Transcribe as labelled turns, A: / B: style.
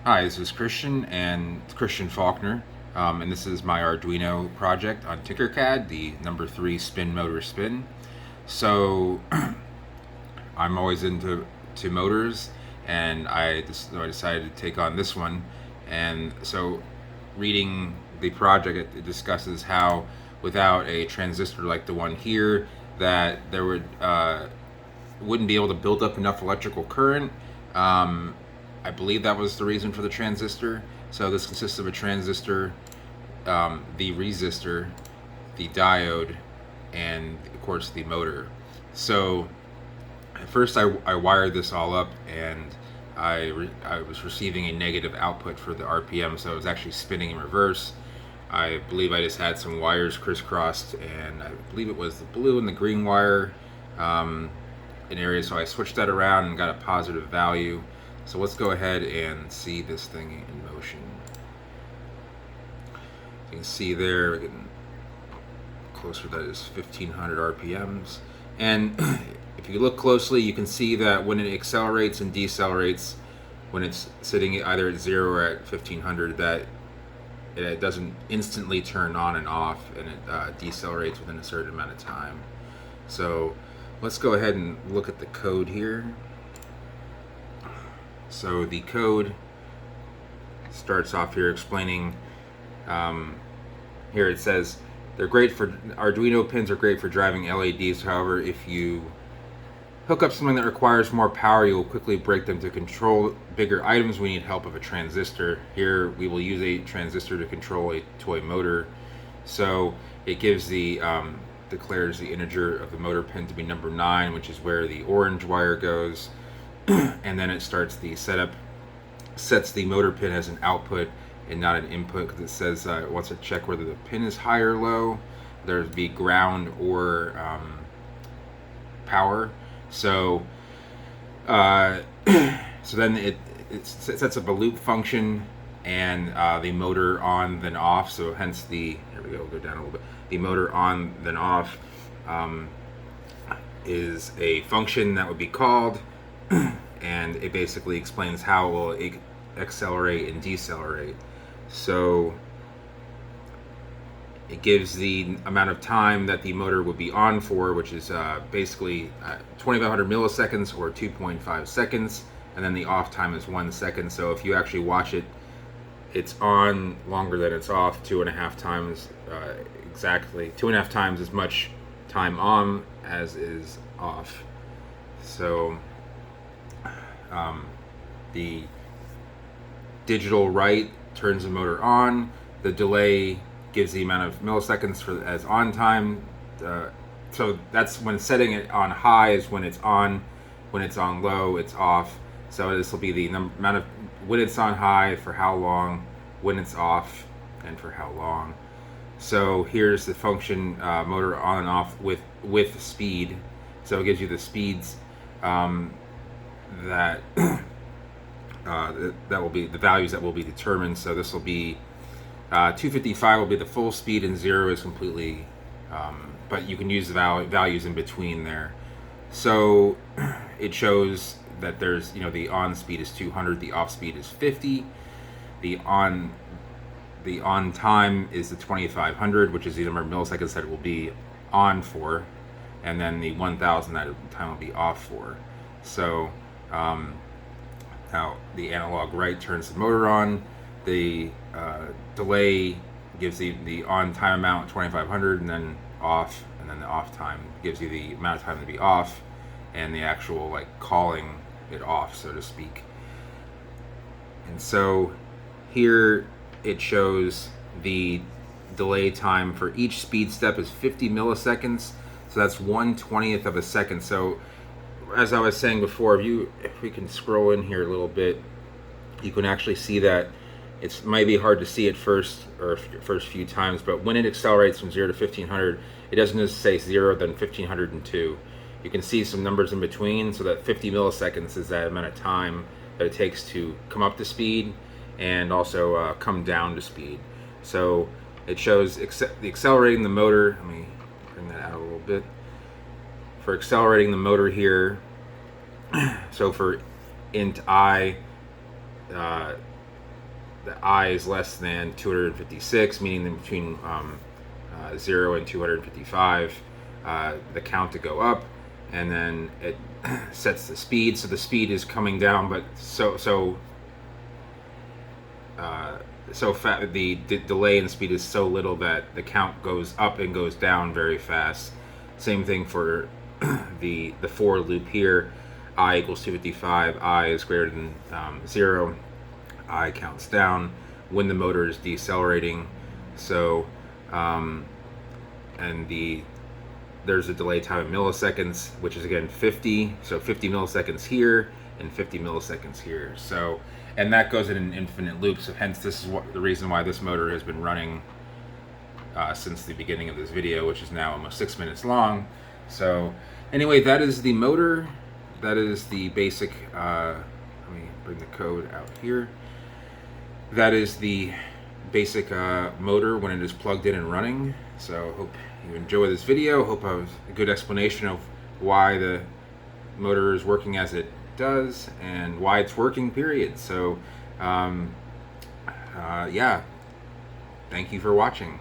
A: Hi, this is Christian, and it's Christian Faulkner, and this is my Arduino project on Tinkercad, the number 3 spin motor spin. So I'm always into motors, and I decided to take on this one. And so, reading the project, it discusses how without a transistor like the one here, that there wouldn't be able to build up enough electrical current. I believe that was the reason for the transistor. So this consists of a transistor, the resistor, the diode, and of course the motor. So at first I wired this all up, and I was receiving a negative output for the RPM, so it was actually spinning in reverse. I believe I just had some wires crisscrossed, and I believe it was the blue and the green wire in areas, so I switched that around and got a positive value. So let's go ahead and see this thing in motion. You can see there, getting closer, that is 1500 RPMs. And if you look closely, you can see that when it accelerates and decelerates, when it's sitting either at 0 or at 1500, that it doesn't instantly turn on and off, and it decelerates within a certain amount of time. So let's go ahead and look at the code here. So the code starts off here explaining, here it says, Arduino pins are great for driving LEDs. However, if you hook up something that requires more power, you will quickly break them. To control bigger items, we need help of a transistor. Here we will use a transistor to control a toy motor. So it gives declares the integer of the motor pin to be number 9, which is where the orange wire goes. And then it starts the setup, sets the motor pin as an output and not an input, because it says it wants to check whether the pin is high or low. There'd be ground or power. So so then it sets up a loop function, and the motor on then off. So hence here we go, we'll go down a little bit. The motor on then off is a function that would be called, and it basically explains how it will accelerate and decelerate. So it gives the amount of time that the motor would be on for, which is basically 2500 milliseconds or 2.5 seconds, and then the off time is 1 second. So if you actually watch it, it's on longer than it's off, 2.5 times, exactly 2.5 times as much time on as is off. So the digital write turns the motor on. The delay gives the amount of milliseconds as on time. So that's when setting it on high is when it's on. When it's on low, it's off. So this will be the amount of when it's on high, for how long, when it's off, and for how long. So here's the function, motor on and off with speed. So it gives you the speeds that that will be the values that will be determined. So this will be 255 will be the full speed, and 0 is completely, but you can use the values in between there. So it shows that there's, the on speed is 200, the off speed is 50, the on time is the 2500, which is the number of milliseconds that it will be on for, and then the 1000 that time will be off for. So now the analog write turns the motor on, the delay gives the on time amount 2500, and then off, and then the off time gives you the amount of time to be off, and the actual calling it off, so to speak. And so here it shows the delay time for each speed step is 50 milliseconds, so that's 1/20th of a second. So as I was saying before, if we can scroll in here a little bit, you can actually see that it might be hard to see at first few times, but when it accelerates from 0 to 1500, it doesn't just say 0 then 1502. You can see some numbers in between, so that 50 milliseconds is that amount of time that it takes to come up to speed and also come down to speed. So it shows the accelerating the motor. Let me bring that out a little bit. For accelerating the motor here, so for int I, the I is less than 256, meaning in between 0 and 255, the count to go up, and then it sets the speed. So the speed is coming down, but the delay in speed is so little that the count goes up and goes down very fast. Same thing for the for loop here. I equals 255. I is greater than 0. I counts down when the motor is decelerating. So there's a delay time in milliseconds, which is again 50. So 50 milliseconds here and 50 milliseconds here. So, and that goes in an infinite loop. So hence this is the reason why this motor has been running since the beginning of this video, which is now almost 6 minutes long. So anyway, that is the motor. That is the basic, let me bring the code out here. That is the basic motor when it is plugged in and running. So hope you enjoy this video. Hope I was a good explanation of why the motor is working as it does and why it's working, period. So yeah, thank you for watching.